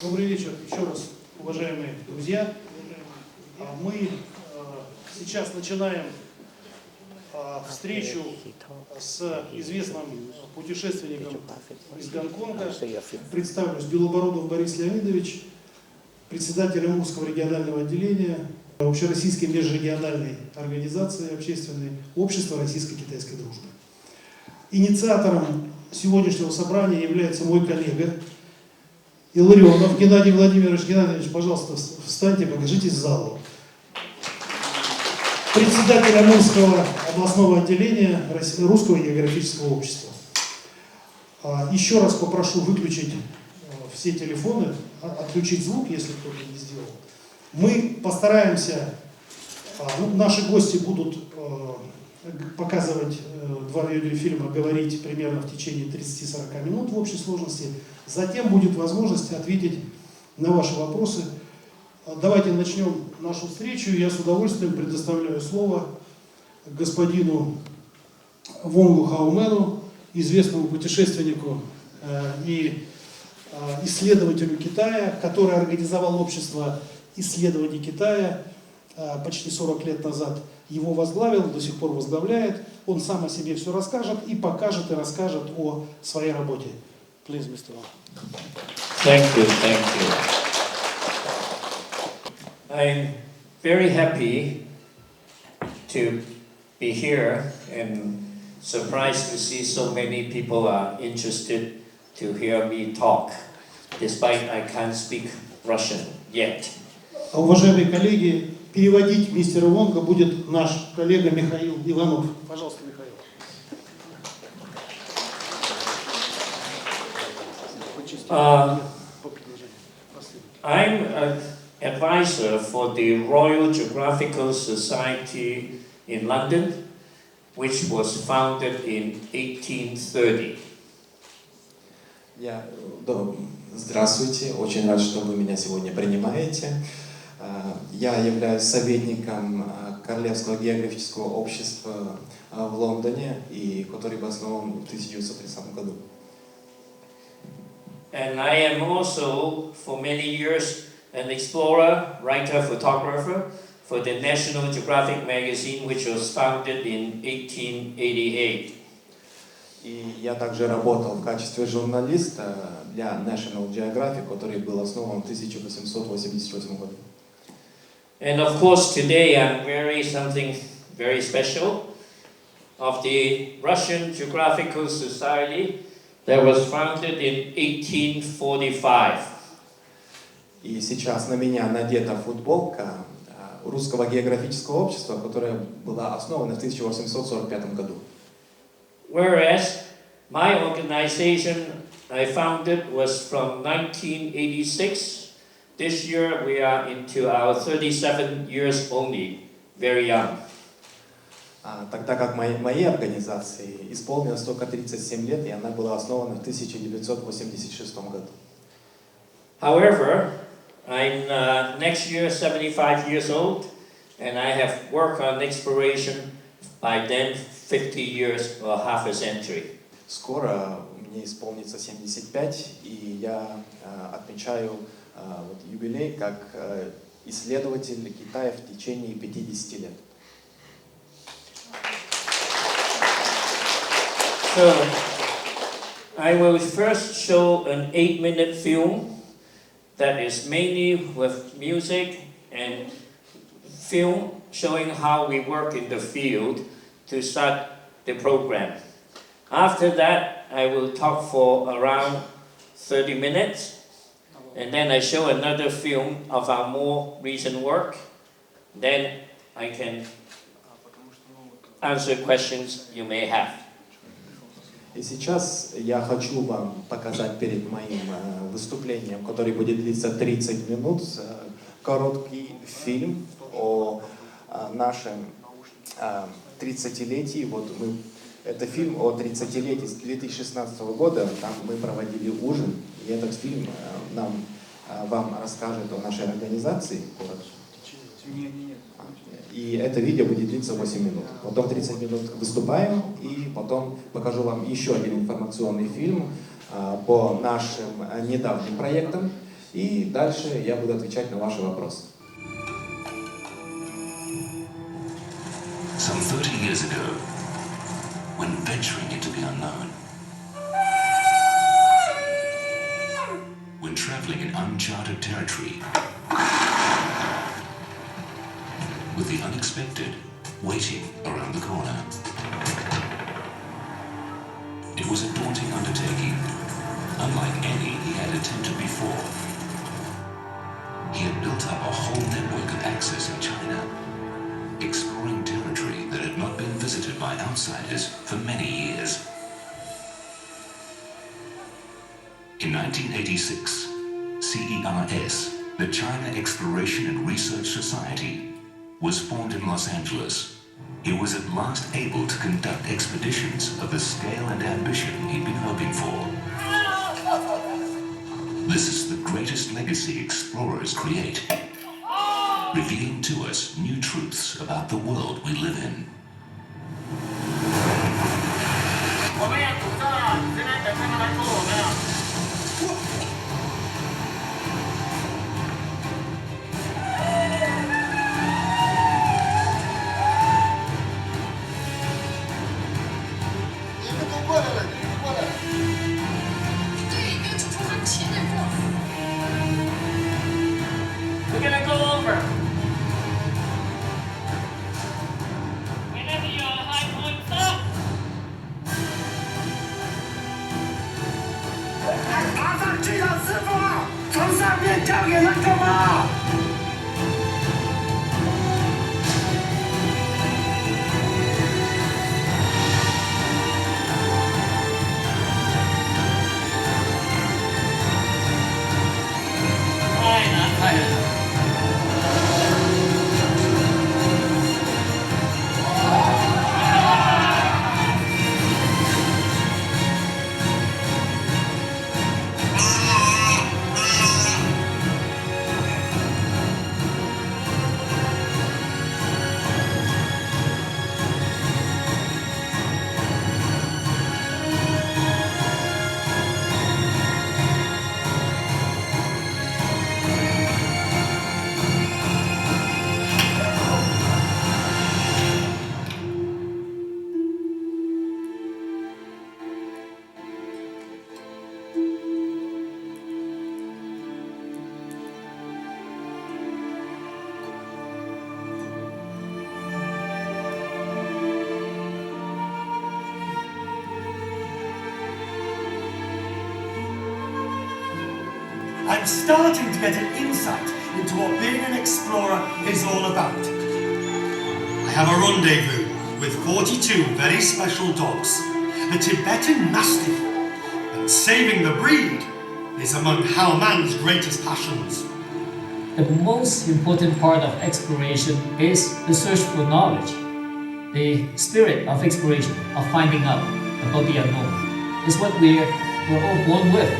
Добрый вечер еще раз, уважаемые друзья. Мы сейчас начинаем встречу с известным путешественником из Гонконга. Представлюсь: Белобородов Борис Леонидович, председатель Амурского регионального отделения Общероссийской межрегиональной организации общественной Общества российско-китайской дружбы. Инициатором сегодняшнего собрания является мой коллега Илларионов Геннадий Владимирович. Геннадьевич, пожалуйста, встаньте, покажитесь залу. Председатель Амурского областного отделения Русского географического общества. Еще раз попрошу выключить все телефоны, отключить звук, если кто-то не сделал. Мы постараемся, наши гости будут показывать два видеофильма, говорить примерно в течение 30-40 минут в общей сложности. Затем будет возможность ответить на ваши вопросы. Давайте начнем нашу встречу. Я с удовольствием предоставляю слово господину Вонгу Хау Мэну, известному путешественнику и исследователю Китая, который организовал общество исследований Китая почти 40 лет назад. Его возглавил, до сих пор возглавляет. Он сам о себе все расскажет и покажет и расскажет о своей работе. Please, Mr. Wong. Thank you. I'm very happy to be here and surprised to see so many people are interested to hear me talk, despite I can't speak Russian yet. Уважаемые коллеги, переводить мистера Вонга будет наш коллега Михаил Иванов. Пожалуйста, Михаил. I'm an advisor for the Royal Geographical Society in London, which was founded in 1830. Здравствуйте, очень рад, что вы меня сегодня принимаете. Я являюсь советником Королевского географического общества в Лондоне, который был основан в 1930 году. And I am also, for many years, an explorer, writer, photographer for the National Geographic magazine, which was founded in 1888. И я также работал в качестве журналиста для National Geographic, который был основан в 1888 году. And of course, today I'm something very special of the Russian Geographical Society that was founded in 1845. И сейчас на меня надета футболка Русского географического общества, которое было основано в 1845 году. Whereas my organization I founded was from 1986. This year we are into our 37 years only, very young. Тогда как моей организации исполнилось только 37 лет, и она была основана в 1986 году. However, I'm next year 75 years old, and I have worked on exploration by then 50 years or half a century. Скоро мне исполнится 75, и я отмечаю юбилей как исследователь Китая в течение 50 лет. So, I will first show an 8-minute film that is mainly with music and film showing how we work in the field to start the program. After that, I will talk for around 30 minutes, and then I show another film of our more recent work. Then I can answer questions you may have. И сейчас я хочу вам показать перед моим выступлением, который будет длиться 30 минут, короткий фильм о нашем 30-летии. Это фильм о 30-летии с 2016 года. Там мы проводили ужин, и этот фильм вам расскажет о нашей организации. И это видео будет длиться 8 минут. Потом 30 минут выступаем, и потом покажу вам еще один информационный фильм по нашим недавним проектам. И дальше я буду отвечать на ваши вопросы. Some 30 years ago, when venturing into the unknown, when traveling in uncharted territory, with the unexpected waiting around the corner. It was a daunting undertaking, unlike any he had attempted before. He had built up a whole network of access in China, exploring territory that had not been visited by outsiders for many years. In 1986, CERS, the China Exploration and Research Society, was formed in Los Angeles. He was at last able to conduct expeditions of the scale and ambition he'd been hoping for. This is the greatest legacy explorers create, revealing to us new truths about the world we live in. We're gonna go over. Whenever you're on high point, stop. 马上去找师傅，从上面交给他干嘛？ 太难拍了。I'm starting to get an insight into what being an explorer is all about. I have a rendezvous with 42 very special dogs, the Tibetan Mastiff, and saving the breed is among Hao Man's greatest passions. The most important part of exploration is the search for knowledge. The spirit of exploration, of finding out about the unknown, is what we're all born with.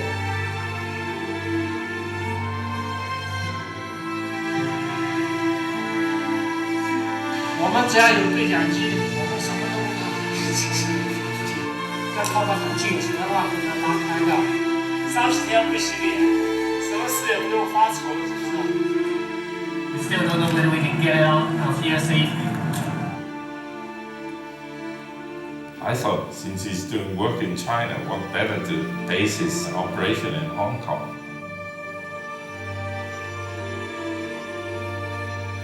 我们只要有对讲机，我们什么都不怕。要靠得很近，什么话都能拉开的。30天不洗脸，什么事也不用发愁，是不是？ We still don't know whether we can get out of here safely. I thought since he's doing work in China, what better to base his operation in Hong Kong?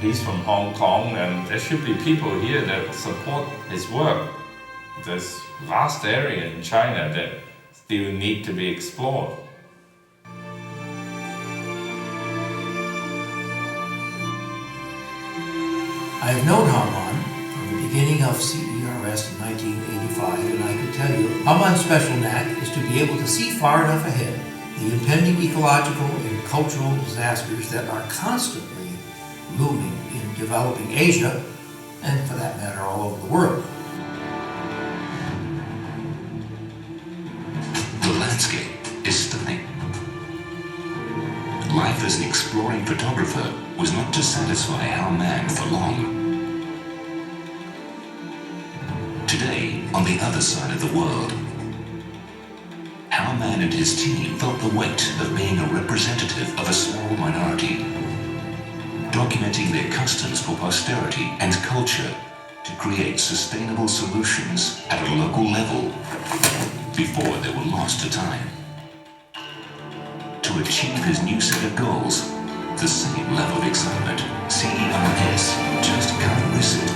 He's from Hong Kong, and there should be people here that support his work. There's a vast area in China that still need to be explored. I have known Hao Man from the beginning of CERS in 1985, and I can tell you, Hao Man's special knack is to be able to see far enough ahead the impending ecological and cultural disasters that are constantly looming in developing Asia, and for that matter, all over the world. The landscape is stunning. Life as an exploring photographer was not to satisfy Hao Man for long. Today, on the other side of the world, Hao Man Man and his team felt the weight of being a representative of a small minority, documenting their customs for posterity and culture to create sustainable solutions at a local level before they were lost to time. To achieve his new set of goals, the same level of excitement CERS just can't miss it.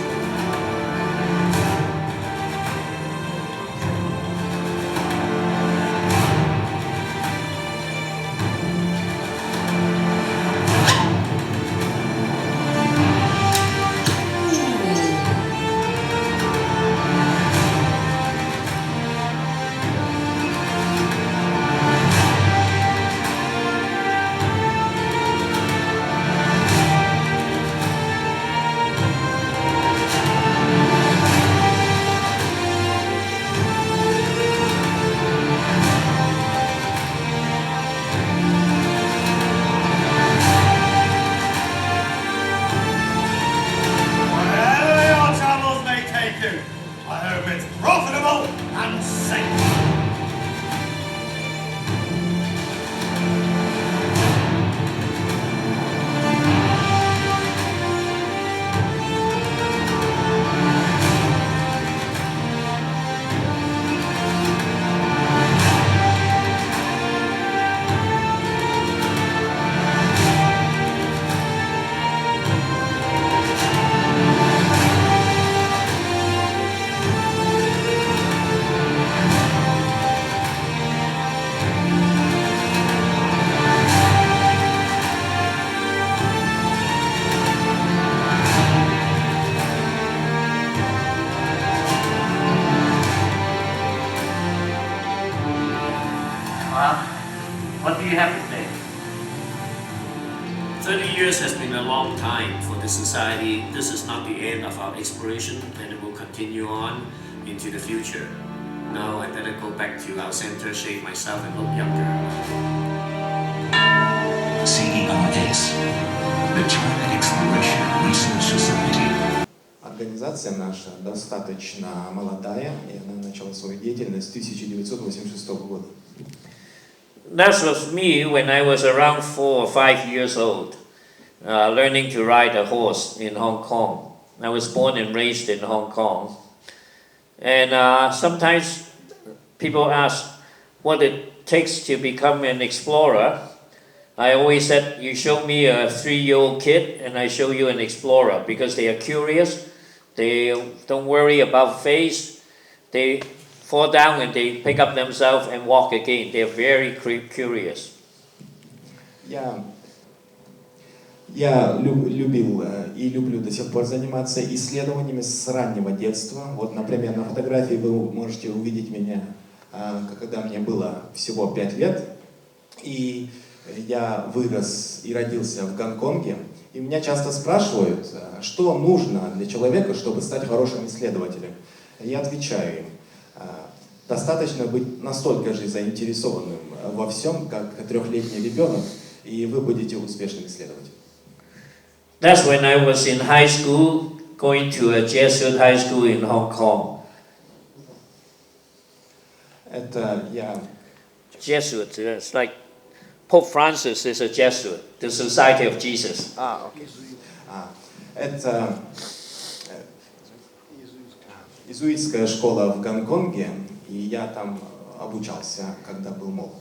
What do you have to say? 30 years has been a long time for the society. This is not the end of our exploration, and it will continue on into the future. Now I better go back to our center, shave myself, and look younger. CERS, the China Exploration Research Society. Организация наша достаточно молодая, и она начала свою деятельность с 1986 года. That was me when I was around 4 or 5 years old, learning to ride a horse in Hong Kong. I was born and raised in Hong Kong. And sometimes people ask what it takes to become an explorer. I always said, you show me a 3-year-old kid and I show you an explorer, because they are curious. They don't worry about face. They fall down and they pick up themselves and walk again. They're very curious. Я любил и люблю до сих пор заниматься исследованиями с раннего детства. Вот, например, на фотографии вы можете увидеть меня, когда мне было всего 5 лет. И я вырос и родился в Гонконге. И меня часто спрашивают, что нужно для человека, чтобы стать хорошим исследователем. Я отвечаю им, достаточно быть настолько же заинтересованным во всем, как 3-летний ребенок, и вы будете успешным исследователем. That's when I was in high school, going to a Jesuit high school in Hong Kong. Это я... Jesuit, it's like Pope Francis is a Jesuit, the Society of Jesus. Окей. Это иезуитская школа в Гонконге, и я там обучался, когда был молод.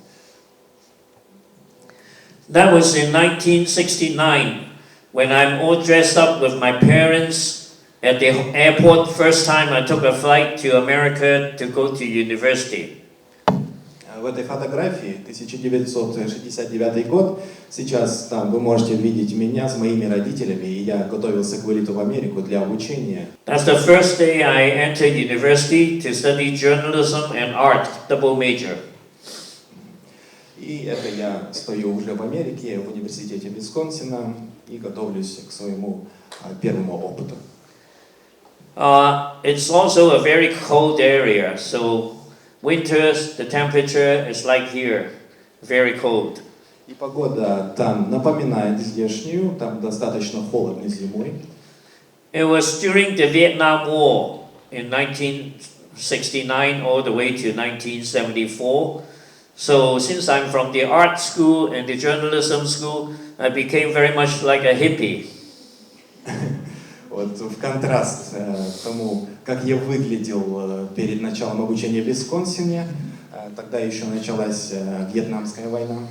That was in 1969, when I'm all dressed up with my parents at the airport. First time I took a flight to America to go to university. В этой фотографии 1969 год. Сейчас там вы можете видеть меня с моими родителями, и я готовился к вылету в Америку для обучения. That's the first day I entered university to study journalism and art, double major. И это я стою уже в Америке, в университете Висконсина, и готовлюсь к своему первому опыту. It's also a very cold area, so winters, the temperature is like here, very cold. И погода там напоминает здешнюю, там достаточно холодно зимой. It was during the Vietnam War in 1969 all the way to 1974. So since I'm from the art school and the journalism school, I became very much like a hippie. Вот в контраст к тому, как я выглядел перед началом обучения в Висконсине, тогда еще началась Вьетнамская война,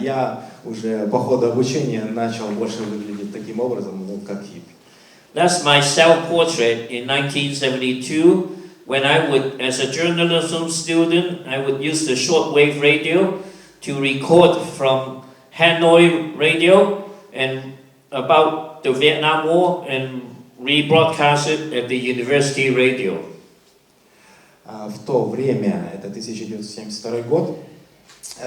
я уже по ходу обучения начал больше выглядеть таким образом, ну, как хиппи. That's my self-portrait in 1972, when I would, as a journalism student, I would use the shortwave radio to record from Hanoi radio and about the Vietnam War and rebroadcast it at the university radio. В то время, это 1972 год,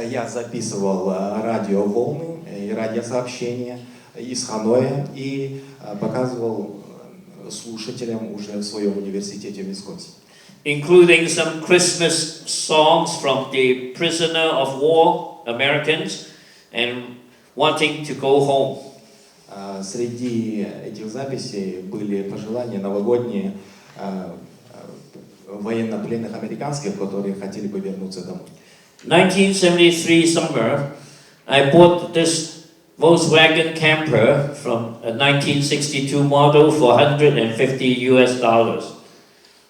я записывал радиоволны и радиосообщения из Ханоя и показывал слушателям уже в своем университете в Висконсине. Including some Christmas songs from the prisoner of war Americans and wanting to go home. Среди этих записей были пожелания новогодние военнопленных американских, которые хотели бы вернуться домой. 1973 summer, I bought this Volkswagen camper from a 1962 model for $150.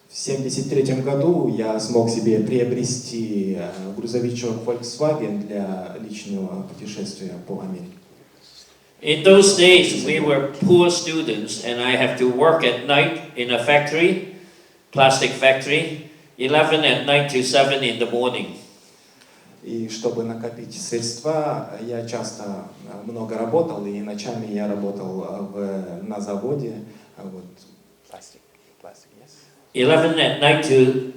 В 1973 году я смог себе приобрести грузовичок Volkswagen для личного путешествия по Америке. In those days, we were poor students, and I have to work at night in a factory, plastic factory, 11 at night to 7 in the morning. И чтобы накопить средства, я часто много работал, и ночами я работал на заводе. Вот, plastic, yes. 11 at night to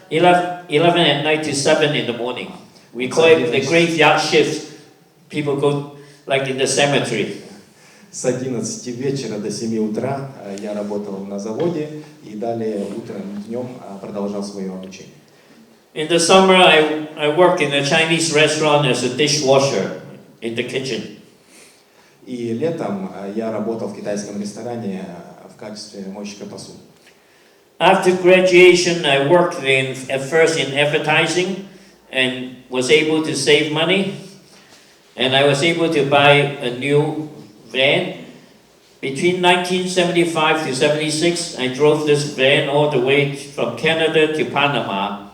11 at night to 7 in the morning. We call it the graveyard shift. People go like in the cemetery. С 11 вечера до 7 утра я работал на заводе, и далее утром, днем продолжал свое обучение. In the summer, I worked in a Chinese restaurant as a dishwasher in the kitchen. И летом я работал в китайском ресторане в качестве мойщика посуды. After graduation, I worked at first in advertising and was able to save money. And I was able to buy a new van. Between 1975 to 76, I drove this van all the way from Canada to Panama.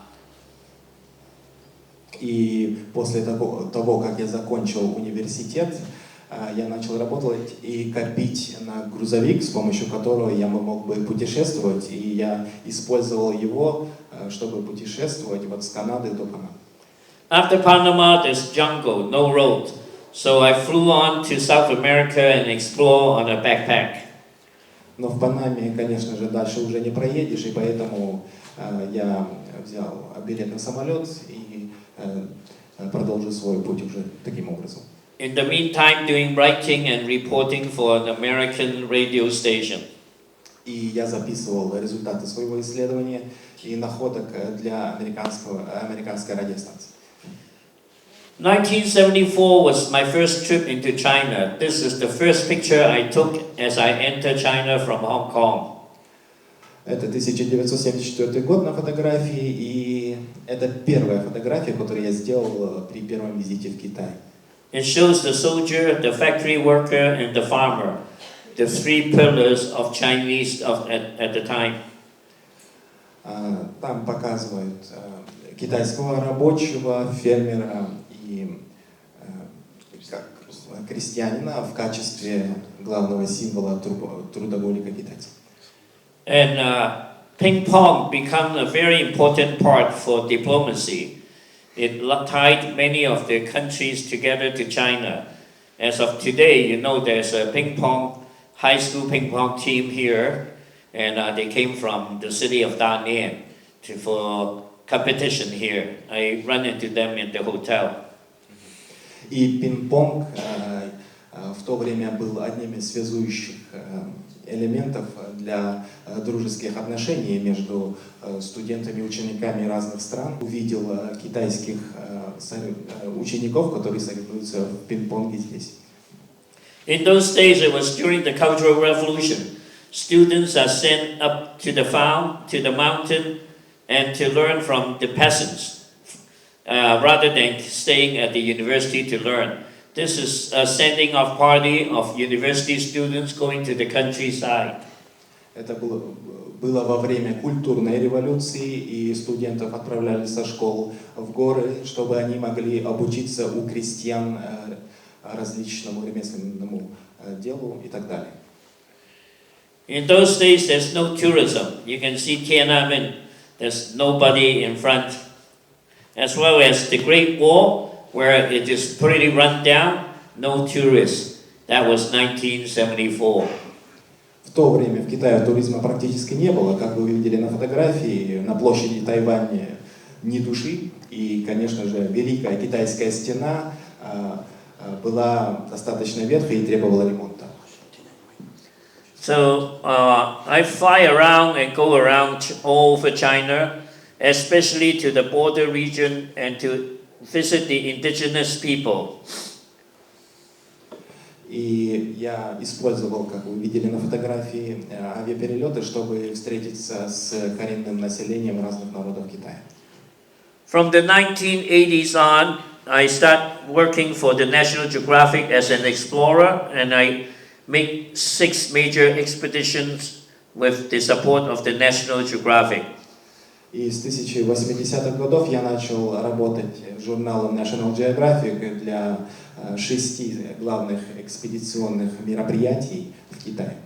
И после того, как я закончил университет, я начал работать и копить на грузовик, с помощью которого я мог бы путешествовать, и я использовал его, чтобы путешествовать вот с Канады до Панамы. After Panama, there's jungle, no road. So I flew on to South America and explore on a backpack. Но в Панаме, конечно же, дальше уже не проедешь, и поэтому я взял билет на самолет и продолжил свой путь уже таким образом. In the meantime, doing writing and reporting for an American radio station. И я записывал результаты своего исследования и находок для американской радиостанции. 1974 was my first trip into China. This is the first picture I took as I entered China from Hong Kong. Это 1974 год на фотографии, и это первая фотография, которую я сделал при первом визите в Китай. It shows the soldier, the factory worker, and the farmer, the three pillars of Chinese at the time. Там показывают китайского рабочего, фермера и крестьянина в качестве главного символа трудоголика китайцев. And ping pong became a very important part for diplomacy. It tied many of the countries together to China. As of today, you know, there's a high school ping pong team here, and they came from the city of Dalian for competition here. I run into them in the hotel. И пинг-понг в то время был одним из связующих элементов для дружеских отношений между студентами и учениками разных стран. Увидел китайских учеников, которые соревнуются в пинг-понге здесь. In those days, it was during the Cultural Revolution. Students are sent up to the farm, to the mountain, and to learn from the peasants. rather than staying at the university to learn. This is a sending off party of university students going to the countryside. Это было во время культурной революции, и студентов отправляли со школ в горы, чтобы они могли обучиться у крестьян различному ремесленному делу и так далее. In those days, there's no tourism. You can see Tiananmen. There's nobody in front. As well as the Great Wall, where it is pretty run down, no tourists. That was 1974. В то время в Китае туризма практически не было, как вы видели на фотографии, на площади Тайваня ни души, и, конечно же, Великая Китайская стена была достаточно ветхой и требовала ремонта. So I fly around and go around all over China, especially to the border region and to visit the indigenous people. И я использовал, как вы видели на фотографии, авиаперелеты, чтобы встретиться с коренным населением разных народов Китая. From the 1980s on, I start working for the National Geographic as an explorer, and I make 6 major expeditions with the support of the National Geographic. И с 1080-х годов я начал работать журналом National Geographic для 6 главных экспедиционных мероприятий в Китае.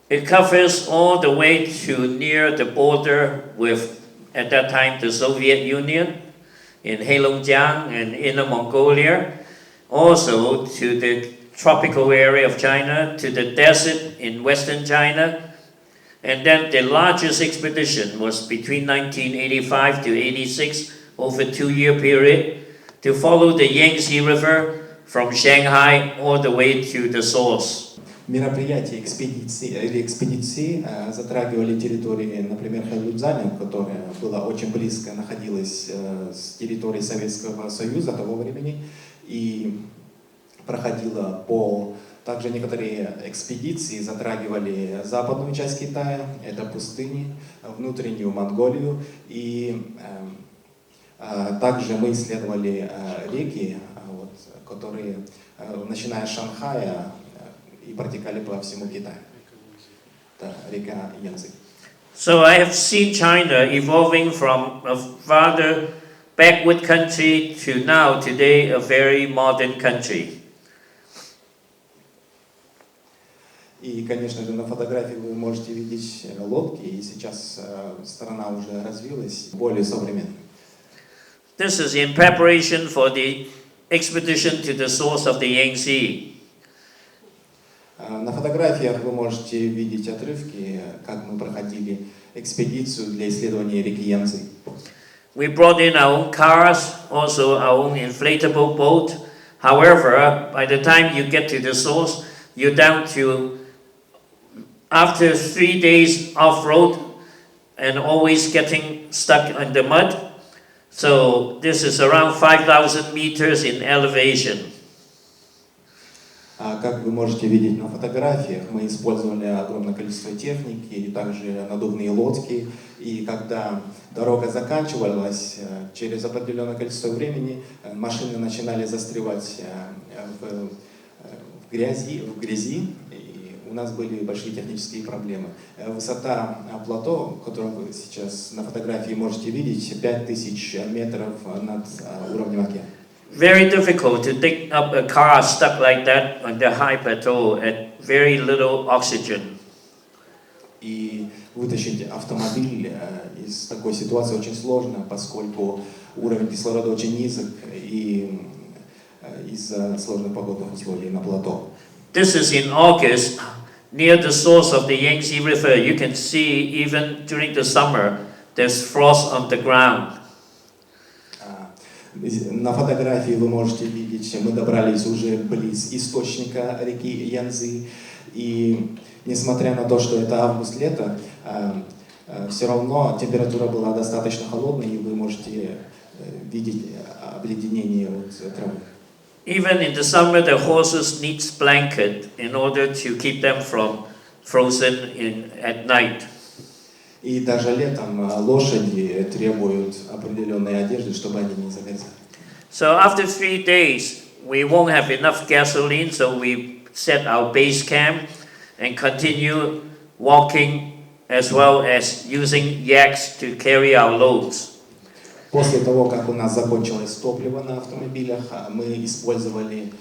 It covers all the way to near the border with, at that time, the Soviet Union in Heilongjiang and Inner Mongolia, also to the tropical area of China, to the desert in western China. And then the largest expedition was between 1985 to 86, over a 2-year period, to follow the Yangtze River from Shanghai all the way to the source. Мероприятия экспедиции затрагивали территории, например, Хэйлунцзяня, которая была очень близко, находилась с территории Советского Союза того времени, и проходила по... Также некоторые экспедиции затрагивали западную часть Китая, это пустыни, внутреннюю Монголию, и также мы исследовали реки, которые, начиная с Шанхая, и протекали по всему Китаю. Это река Янцзы. So I have seen China evolving from a rather backward country to now, today, a very modern country. И, конечно же, на фотографии вы можете видеть лодки, и сейчас страна уже развилась более современной. This is in preparation for the expedition to the source of the Yangtze. На фотографиях вы можете видеть отрывки, как мы проходили экспедицию для исследования реки Янцзы. We brought in our own cars, also our own inflatable boat. However, by the time you get to the source, you're down to, after 3 days off-road and always getting stuck in the mud. So this is around 5,000 meters in elevation. Как вы можете видеть на фотографиях, мы использовали огромное количество техники, и также надувные лодки. И когда дорога заканчивалась, через определенное количество времени машины начинали застревать в грязи, и у нас были большие технические проблемы. Высота плато, которую вы сейчас на фотографии можете видеть, 5000 метров над уровнем океана. Very difficult to dig up a car stuck like that on the high plateau at very little oxygen. И вытащить автомобиль из такой ситуации очень сложно, поскольку уровень кислорода очень низок и из-за сложных погодных условий на плато. This is in August, near the source of the Yangtze River. You can see even during the summer, there's frost on the ground. На фотографии вы можете видеть, мы добрались уже близ источника реки Янцзы, и несмотря на то, что это август-лето, все равно температура была достаточно холодной, и вы можете видеть обледенение от травы. Even in the summer, the horses need blanket in order to keep them from frozen at night. И даже летом лошади требуют определенной одежды, чтобы они не замерзали. So after 3 days, we won't have enough gasoline, so we set our base camp and continue walking as well as using yaks to carry our loads. После того, как у нас закончилось топливо на автомобилях, мы использовали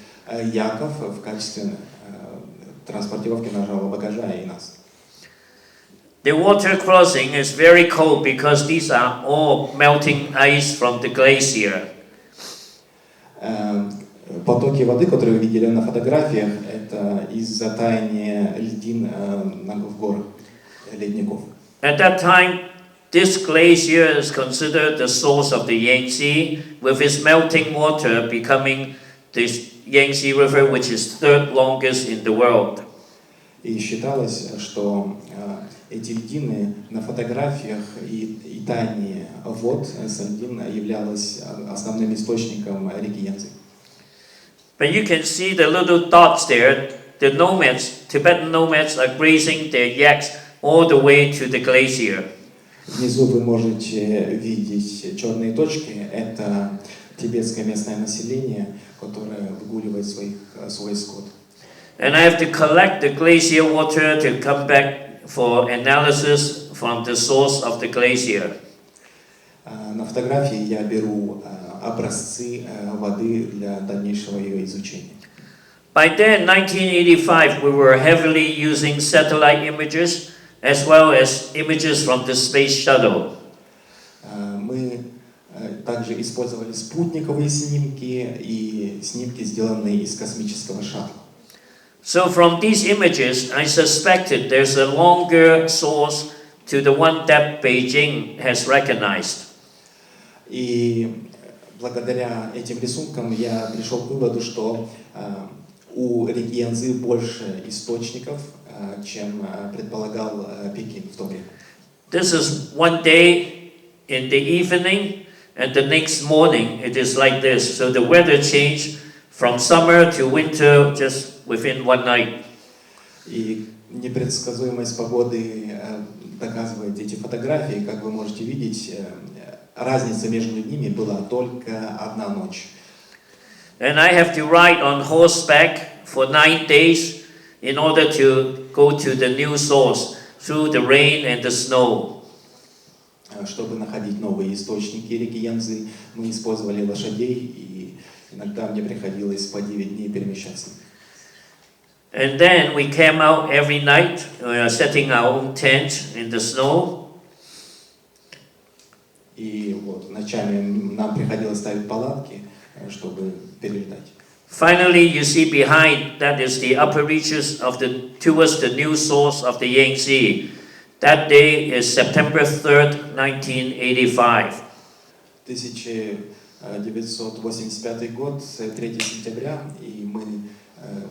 яков в качестве транспортировки нашего багажа и нас. The water crossing is very cold because these are all melting ice from the glacier. Потоки воды, которые вы видели на фотографиях, это из-за таяния льдин в горах, ледников. At that time, this glacier is considered the source of the Yangtze, with its melting water becoming the Yangtze River, which is third longest in the world. И считалось, что эти льдины на фотографиях и таяние вод с льдин являлось основным источником реки Янцзы. But you can see the little dots there. The nomads, Tibetan nomads, are grazing their yaks all the way to the glacier. Внизу вы можете видеть черные точки. Это тибетское местное население, которое выгуливает свой скот. And I have to collect the glacier water to come back for analysis from the source of the glacier. На фотографии я беру образцы воды для дальнейшего ее изучения. By then, 1985, we were heavily using satellite images as well as images from the space shuttle. Мы также использовали спутниковые снимки и снимки, сделанные из космического шаттла. So from these images, I suspected there's a longer source to the one that Beijing has recognized. И благодаря этим рисункам я пришел к выводу, что у реки Янцзы больше источников, чем предполагал Пекин в то время. This is one day in the evening, and the next morning it is like this. So the weather changed from summer to winter just within one night. И непредсказуемость погоды доказывает эти фотографии. Как вы можете видеть, разница между ними была только одна ночь. And I have to ride on horseback for 9 days in order to go to the new source through the rain and the snow. Чтобы находить новые источники реки Янцзы, мы использовали лошадей, и иногда мне приходилось по 9 дней перемещаться. And then we came out every night, setting our own tent in the snow. И вот ночами нам приходилось ставить палатки, чтобы перелетать. Finally, you see behind, that is the upper reaches of towards the new source of the Yangtze. That day is September 3rd, 1985. 1985 год, 3 сентября, и мы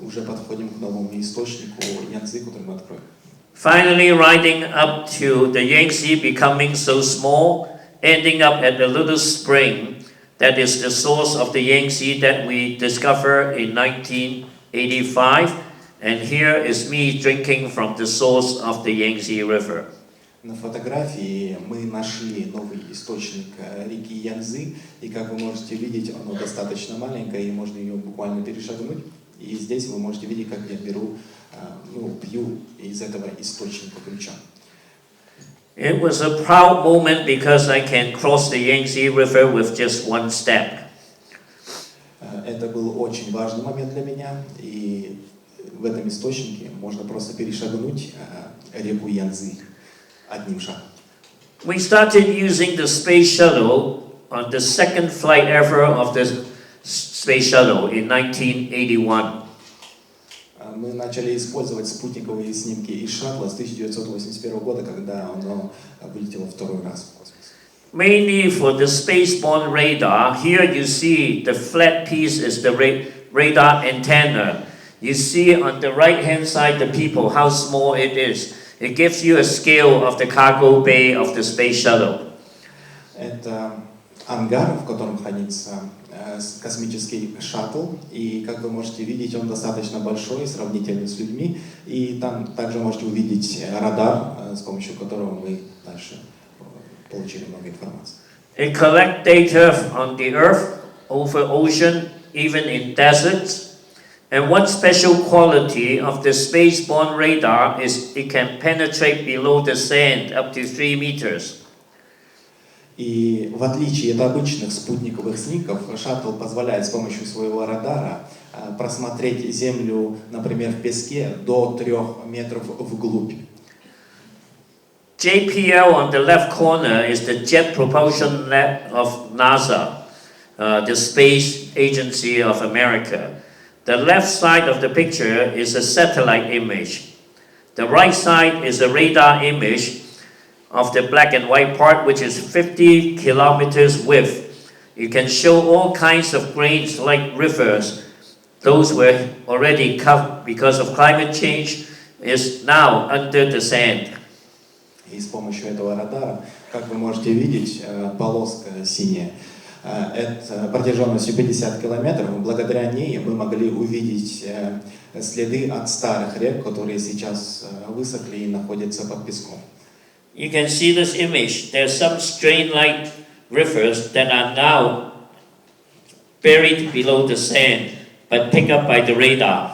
уже подходим к новому источнику Янцзы, который мы откроем. Finally, riding up to the Yangtze, becoming so small, ending up at a little spring. That is the source of the Yangtze that we discovered in 1985. And here is me drinking from the source of the Yangtze River. На фотографии мы нашли новый источник реки Янцзы, и как вы можете видеть, оно достаточно маленькое, и можно ее буквально перешагнуть. И здесь вы можете видеть, как я пью из этого источника ключа. It was a proud moment because I can cross the Yangtze River with just one step. Это был очень важный момент для меня, и в этом источнике можно просто перешагнуть реку Янцзы одним шагом. We started using the space shuttle on the second flight ever of the space shuttle in 1981. Мы начали использовать спутниковые снимки из шаттла с 1981 года, когда оно вылетело второй раз в космос. Mainly for the spaceborne radar. Here you see the flat piece is the radar antenna. You see on the right-hand side the people, how small it is. It gives you a scale of the cargo bay of the space shuttle. Это ангар, в котором хранится космический шаттл, и, как вы можете видеть, он достаточно большой, сравнительно с людьми, и там также можете увидеть радар, с помощью которого мы дальше получили много информации. It collects data on the Earth over ocean, even in deserts. And one special quality of the spaceborne radar is it can penetrate below the sand up to 3 meters. И в отличие от обычных спутниковых снимков, шаттл позволяет с помощью своего радара просмотреть Землю, например, в песке до 3 метров вглубь. JPL on the left corner is the Jet Propulsion Lab of NASA, the space agency of America. The left side of the picture is a satellite image. The right side is a radar image of the black and white part, which is 50 kilometers width. You can show all kinds of grains like rivers. Those were already cut because of climate change, is now under the sand. И с помощью этого радара, как вы можете видеть, полоска синяя, это протяженностью 50 километров. Благодаря ней мы могли увидеть следы от старых рек, которые сейчас высохли и находятся под песком. You can see this image. There's some strain-like rivers that are now buried below the sand, but picked up by the radar.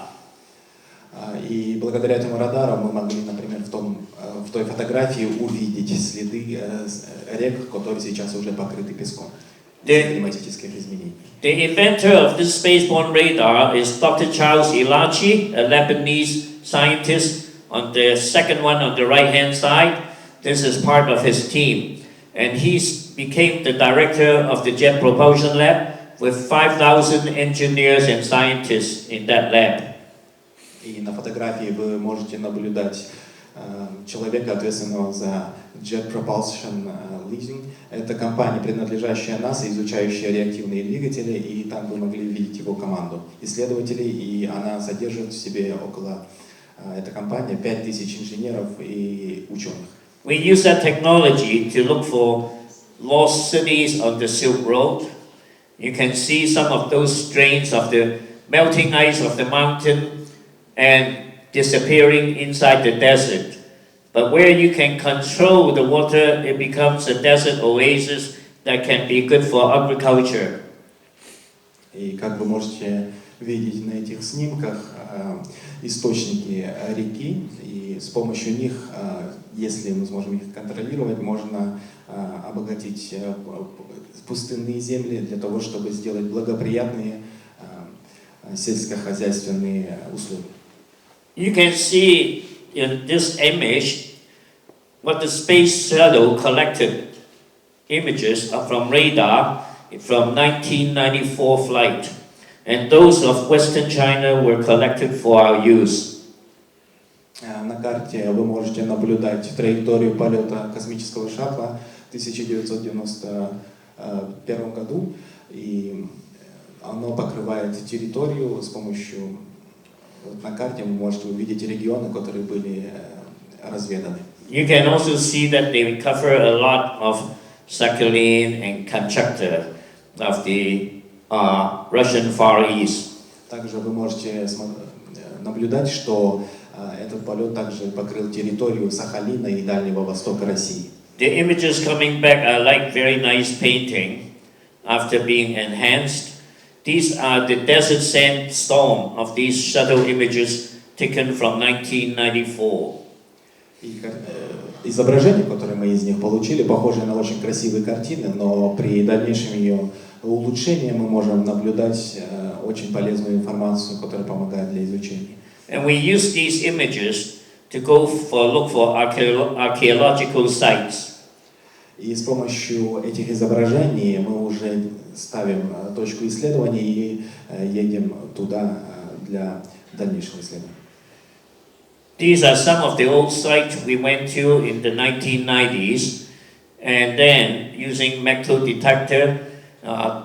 И благодаря этому радару мы могли, например, в той фотографии увидеть следы рек, которые сейчас уже покрыты песком. Климатических изменений. The inventor of this spaceborne radar is Dr. Charles Elachi, a Lebanese scientist. On the second one on the right-hand side, this is part of his team. And he became the director of the Jet Propulsion Lab with 5,000 engineers and scientists in that lab. И на фотографии вы можете наблюдать человека, ответственного за Jet Propulsion Leasing. Это компания, принадлежащая НАСА, изучающая реактивные двигатели, и там вы могли видеть его команду исследователей, и она содержит в себе около, эта компания, 5000 инженеров и ученых. We use that technology to look for lost cities on the Silk Road. You can see some of those strains of the melting ice of the mountain and disappearing inside the desert. But where you can control the water, it becomes a desert oasis that can be good for agriculture. И как вы можете видеть на этих снимках, источники реки, и с помощью них, если мы сможем их контролировать, можно обогатить пустынные земли для того, чтобы сделать благоприятные сельскохозяйственные условия. You can see in this image what the space shuttle collected images from radar from 1994 flight, and those of Western China were collected for our use. На карте вы можете наблюдать траекторию полета космического шаттла в 1991 году, и оно покрывает территорию с помощью. На карте вы можете увидеть регионы, которые были разведаны. You can also see that they cover a lot of Sakhalin and Kamchatka of the Russian Far East. Также вы можете наблюдать, что этот полет также покрыл территорию Сахалина и Дальнего Востока России. The images coming back are like very nice painting after being enhanced. These are the desert sandstorm of these shuttle images taken from 1994. Изображения, которые мы из них получили, похожи на очень красивые картины, но при дальнейшем ее улучшении мы можем наблюдать очень полезную информацию, которая помогает для изучения. And we use these images to look for archaeological sites. И с помощью этих изображений мы уже ставим точку исследования и едем туда для дальнейшего исследования. These are some of the old sites we went to in the 1990s, and then using metal detector,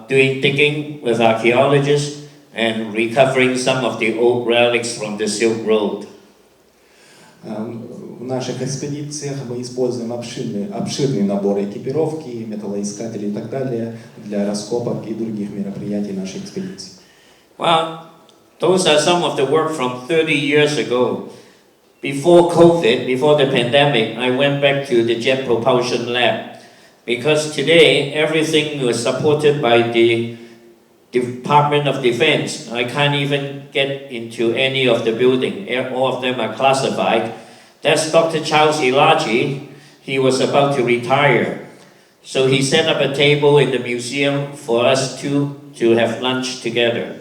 doing digging with archaeologists, and recovering some of the old relics from the Silk Road. В наших экспедициях мы используем обширный набор экипировки, металлоискателей и так далее для раскопок и других мероприятий нашей экспедиции. Well, those are some of the work from 30 years ago. Before COVID, before the pandemic, I went back to the Jet Propulsion Lab because today everything was supported by the Department of Defense. I can't even get into any of the building. All of them are classified. That's Dr. Charles Elaji. He was about to retire. So he set up a table in the museum for us to have lunch together.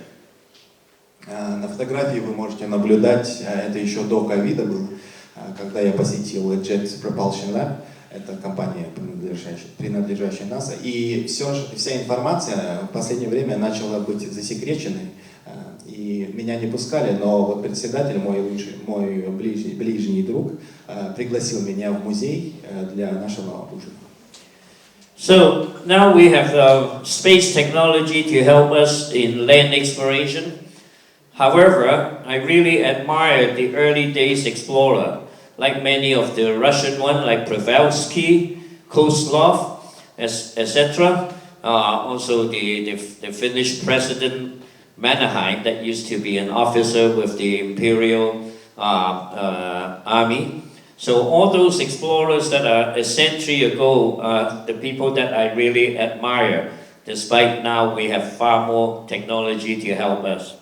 На фотографии вы можете наблюдать, это еще до ковида был, когда я посетил Jet Propulsion Lab, это компания, принадлежащая НАСА, и вся информация в последнее время начала быть засекреченной, и меня не пускали, но вот председатель, мой ближний друг, пригласил меня в музей для нашего ужина. So now we have space technology to help us in land exploration. However, I really admire the early days explorer, like many of the Russian ones, like Przewalski, Kozlov, etc. Also the Finnish president Mannerheim, that used to be an officer with the imperial army. So all those explorers that are a century ago are the people that I really admire, despite now we have far more technology to help us.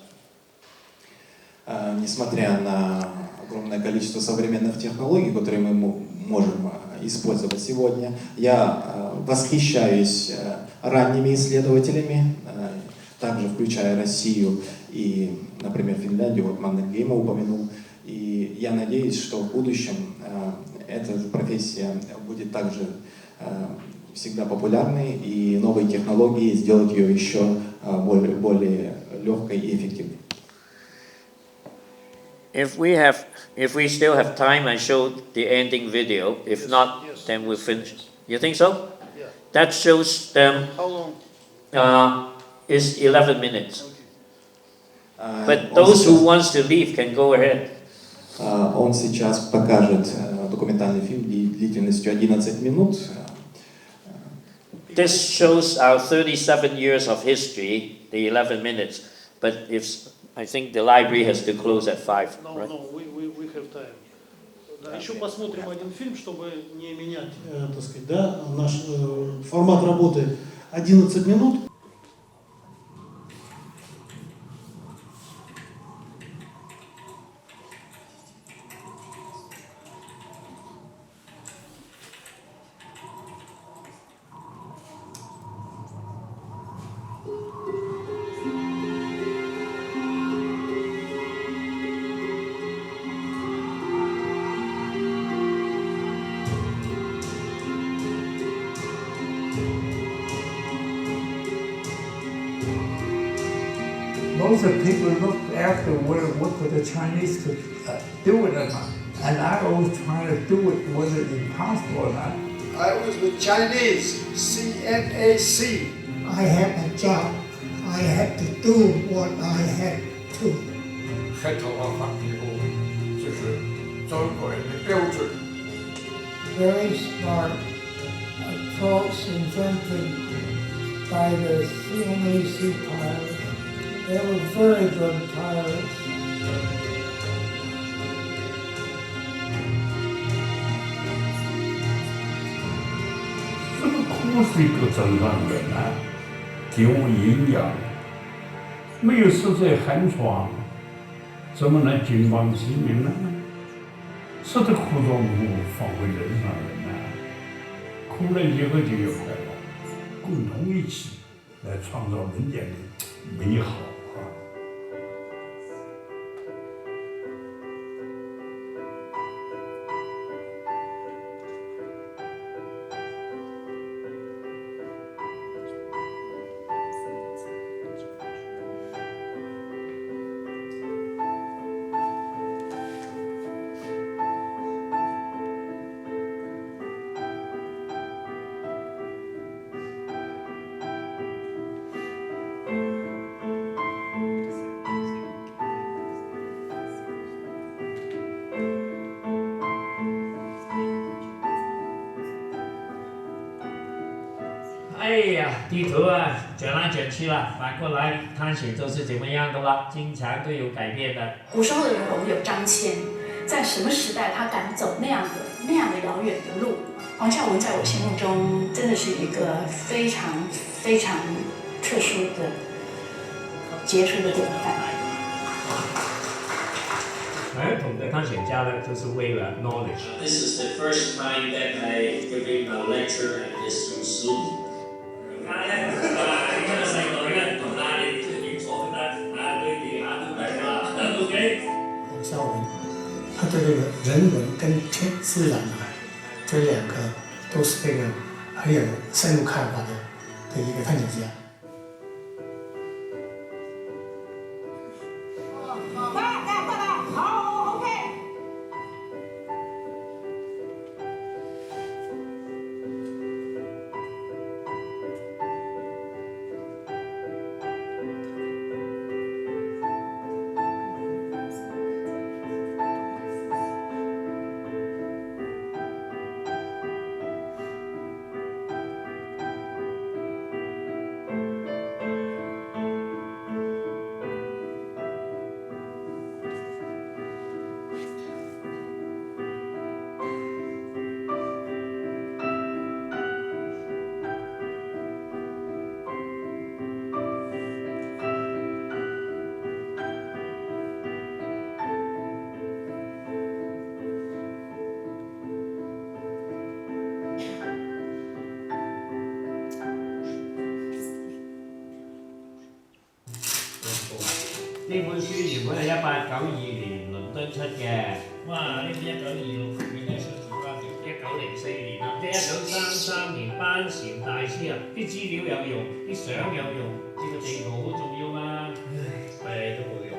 Несмотря на огромное количество современных технологий, которые мы можем использовать сегодня, я восхищаюсь ранними исследователями, также включая Россию и, например, Финляндию, вот Маннергейма упомянул. И я надеюсь, что в будущем эта профессия будет также всегда популярной, и новые технологии сделают ее еще более легкой и эффективной. If we still have time, I showed the ending video. If not, then we'll finish. You think so? Yeah. That shows them. How long? Is 11 minutes. But those who wants to leave can go ahead. Он сейчас покажет документальный фильм длительностью 11 минут. This shows our 37 years of history, the 11 minutes. But I think the library has to close at 5. No, right? no, we have time. Да, еще посмотрим один фильм, чтобы не менять, так сказать, да, наш формат работы 11 минут. Most of the people look after what could the Chinese could do it or not. And I always try to do it whether it's possible or not. I was with Chinese, CNAC. I had a job. I had to do what I had to. 开头方法以后就是中国人的标准。 Very smart approach invented by the CNAC pilots. They were very good pilots. Who 是一个正常人啊，给我营养，没有食在寒窗，怎么能金榜题名呢？吃得苦中苦，方为人上人呐。苦人结合就有快乐，共同一起来创造人间的美好。 哎呀，地图啊，卷来卷去了，反过来探险都是怎么样的了？经常都有改变的。古时候的人我们有张骞，在什么时代他敢走那样的遥远的路？黄孝文在我心目中真的是一个非常非常特殊的杰出的典范。传统的探险家呢，就是为了 knowledge。This is the first time that I giving a lecture at this Zoom. 像我们，他对这个人文跟自然啊，这两个都是这个很有深入看法的一个探险家。呢本書原本係1892年倫敦出嘅，哇！呢本1926年嘅數字花條1904年啦，即1933年班禪大師啊，啲資料有用，啲相有用，呢個地圖好重要嘛，係都冇用。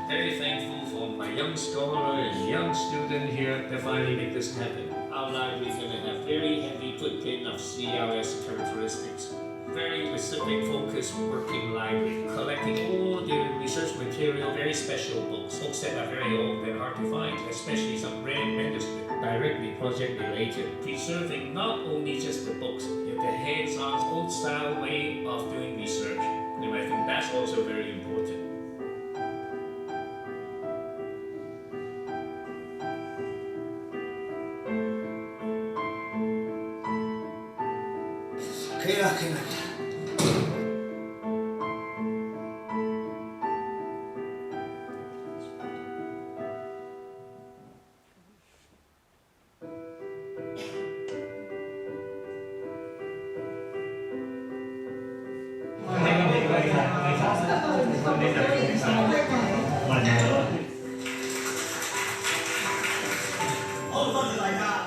Very thankful for my young scholar and young student here to finally make this happen. Our library is going to have very heavy footprint of CRS characteristics. Very specific focus working library, collecting all the research material, very special books that are very old and hard to find, especially some rare manuscript, directly project related, preserving not only just the books, but the hands-on old style way of doing research. And I think that's also very important. 可以了，可以了。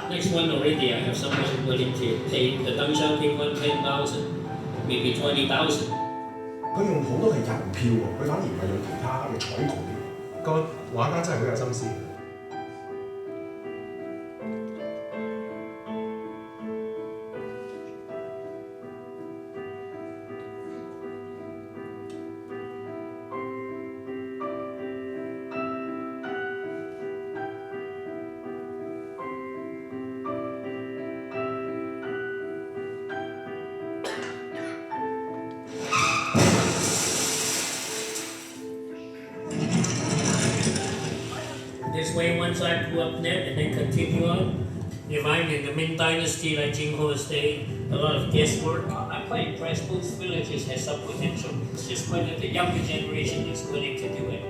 Next one already, I have someone willing to pay the 燈箱篇 10,000, maybe 20,000. 佢用好多係郵票喎，佢反而唔係用其他嘅彩圖。個畫家真係好有心思。This way, once I pull up net and then continue on. If I'm in the Ming Dynasty like Jing Ho Estate, a lot of guesswork. I'm quite impressed both villages have some potential. It's just whether the younger generation is willing to do it.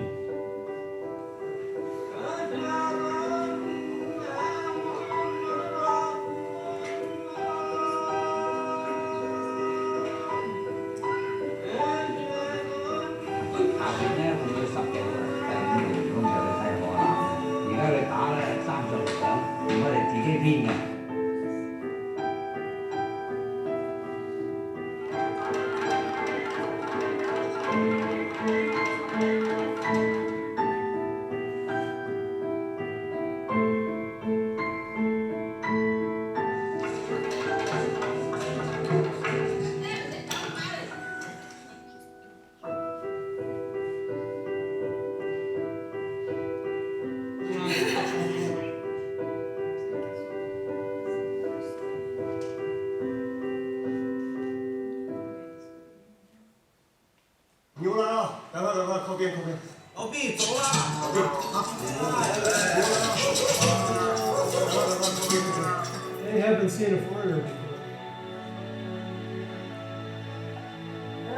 They haven't seen a foreigner before.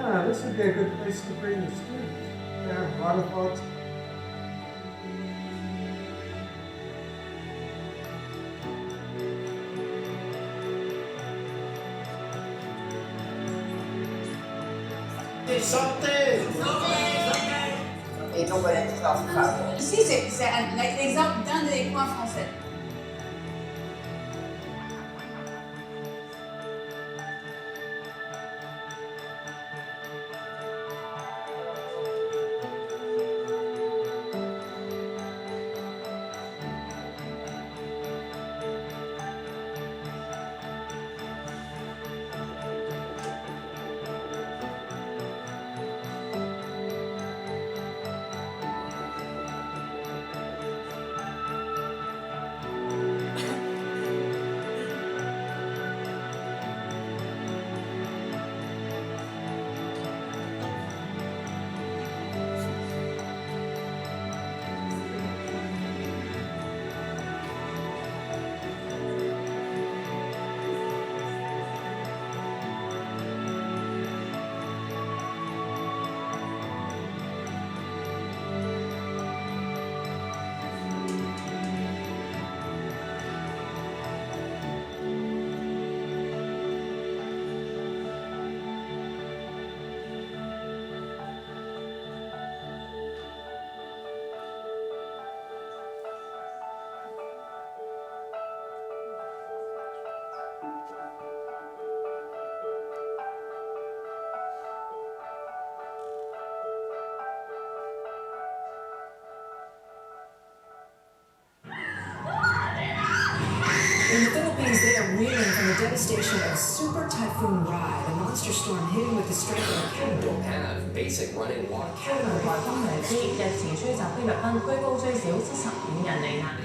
Yeah, this would be a good place to bring the students. Yeah, a lot of thoughts. Santé! Et donc voilà, ici, c'est l'exemple d'un des coins français. In the Philippines, they are reeling from the devastation of Super Typhoon Rai, the monster storm hitting with the strength of a cannonball. And basic running water. 颱風尼基日前吹襲菲律賓，居高最少75人罹難。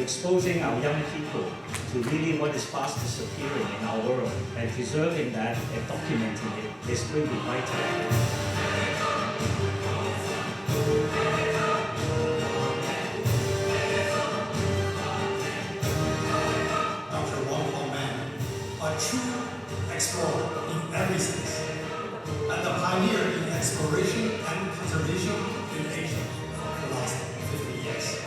Exposing our young people to really what is fast disappearing in our world and preserving that and documenting it is really vital. Dr. Wong Hou Man, a true explorer in every sense, and a pioneer in exploration and conservation in Asia for the last 50 years.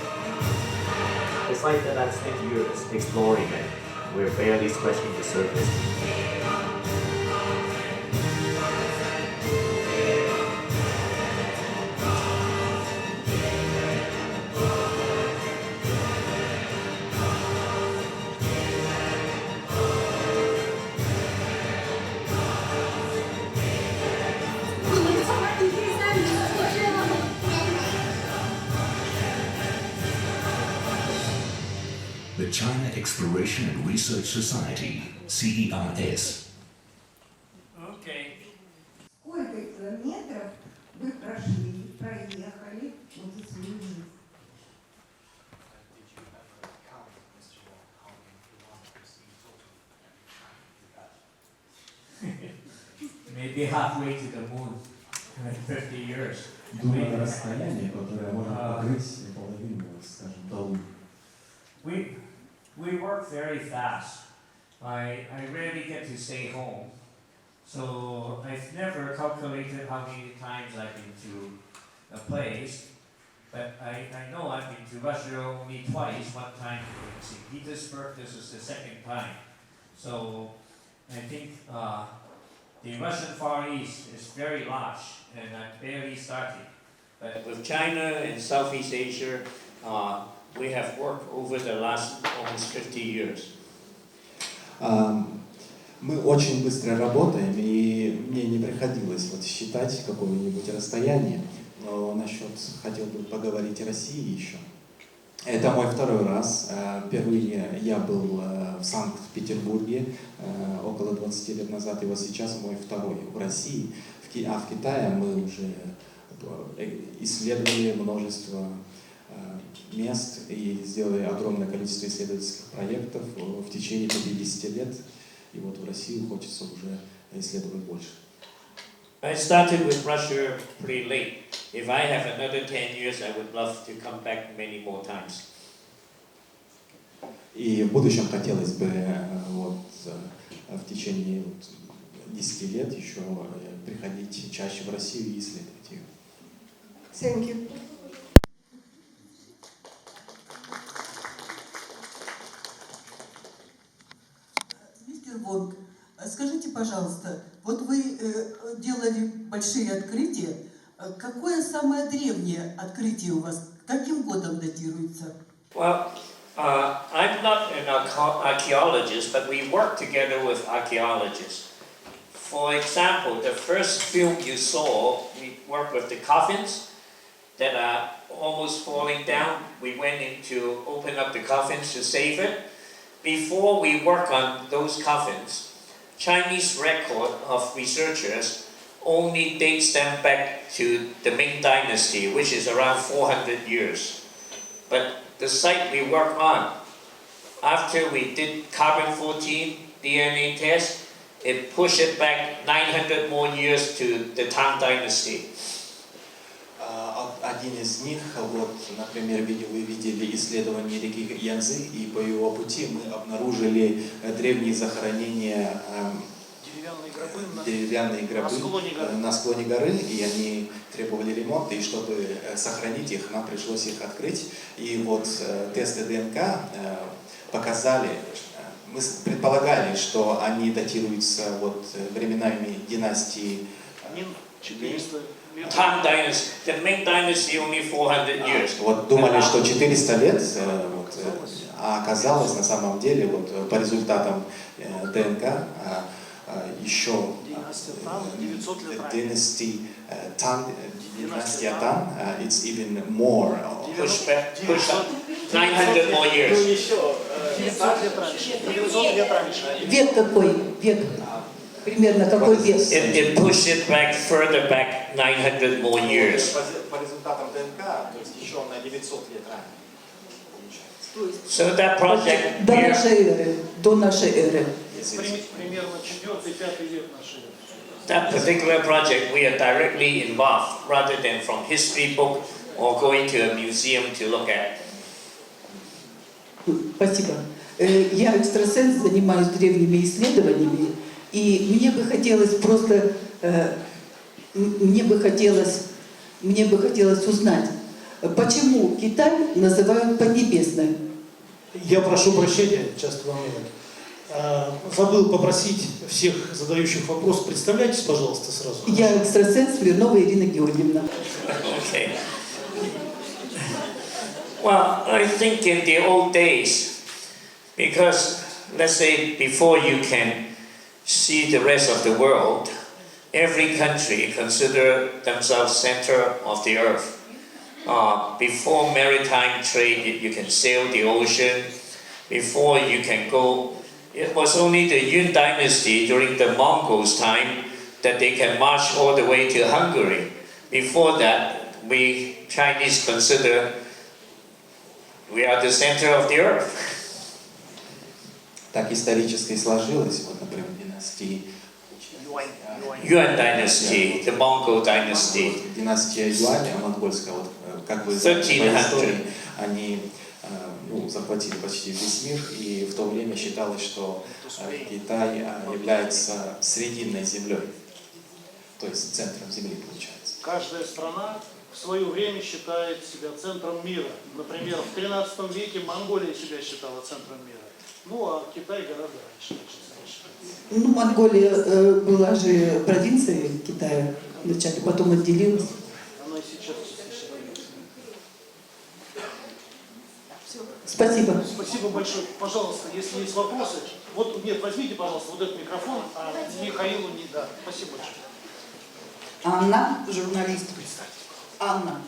It's like the last 10 years exploring it. We're barely scratching the surface. The China Exploration and Research Society, CERS. Okay. Сколько километров вы прошли, проехали вот эти люди? Maybe halfway to the moon in 50 years. Думаю, расстояние, которое можно покрыть половину, скажем, до Луны. We work very fast. I rarely get to stay home, so I've never calculated how many times I've been to a place, but I know I've been to Russia only twice, one time in St. Petersburg, this is the second time. So I think the Russian Far East is very large and I'm barely starting. But with China and Southeast Asia, we have worked over the last almost 50 years. Мы очень быстро работаем, и мне не приходилось вот считать какое-нибудь расстояние, но насчет хотел бы поговорить о России еще. Это мой второй раз. Впервые я был в Санкт-Петербурге около 20 лет назад, и вот сейчас мой второй в России. А в Китае мы уже исследовали множество мест и сделали огромное количество исследовательских проектов в течение 50 лет. И вот в Россию хочется уже исследовать больше. I started with Russia pretty late. If I have another 10 years, I would love to come back many more times. И в будущем хотелось бы вот, в течение 10 лет еще приходить чаще в Россию и исследовать ее. Thank you. Мистер Вонг, скажите, пожалуйста, вот вы делали большие открытия. Какое самое древнее открытие у вас? Каким годом датируется? Well, I'm not an archaeologist, but we work together with archaeologists. For example, the first film you saw, we worked with the coffins that are almost falling down. We went in to open up the coffins to save it. Before we work on those coffins, Chinese record of researchers only dates them back to the Ming Dynasty, which is around 400 years. But the site we work on, after we did carbon-14 DNA test, it pushed it back 900 more years to the Tang Dynasty. Один из них, вот, например, вы видели исследование реки Янцзы, и по его пути мы обнаружили древние захоронения, деревянные гробы на склоне горы, и они требовали ремонта, и чтобы сохранить их, нам пришлось их открыть. И вот тесты ДНК показали, мы предполагали, что они датируются вот временами династии Tang Dynasty. The Ming Dynasty only 400 years. Вот думали, что 400 лет, вот, а оказалось на самом деле, вот, по результатам ДНК, еще династия Тан, it's even more. Push back 900 more years. Век какой? Век? Примерно какой вес? It pushed it back further back 900 more years. По результатам ДНК, то есть еще на 900 лет ранее. So that project до нашей эры, до нашей эры. Примерно 4-5 век нашей эры. That particular project, we are directly involved, rather than from history book or going to a museum to look at. Спасибо. Я экстрасенс, занимаюсь древними исследованиями, и мне бы хотелось просто, мне бы хотелось узнать, почему Китай называют Поднебесной? Я прошу прощения, часто вам забыл попросить всех задающих вопрос. Представляйтесь, пожалуйста, сразу. Я экстрасенс Смирнова Ирина Георгиевна. Okay. Well, I think in the old days, because let's say before you can see the rest of the world, every country consider themselves center of the earth. Before maritime trade, you can sail the ocean. Before you can go, it was only the Yun dynasty during the Mongols' time that they can march all the way to Hungary. Before that, we Chinese consider we are the center of the earth. Так исторически сложилось, вот, например, династии Yuan dynasty, the Mongol dynasty. Династия Юаня, монгольская, вот, как вы знаете, по истории, они захватили почти весь мир, и в то время считалось, что Китай является срединной землей, то есть центром земли, получается. Каждая страна в свое время считает себя центром мира. Например, в 13 веке Монголия себя считала центром мира. Ну, а Китай гораздо раньше. Ну, Монголия была же провинцией Китая вначале, потом отделилась. Она и сейчас. Спасибо. Спасибо большое. Пожалуйста, если есть вопросы, вот нет, возьмите, пожалуйста, вот этот микрофон, а Михаилу не да. Спасибо большое. Анна, журналист. Анна.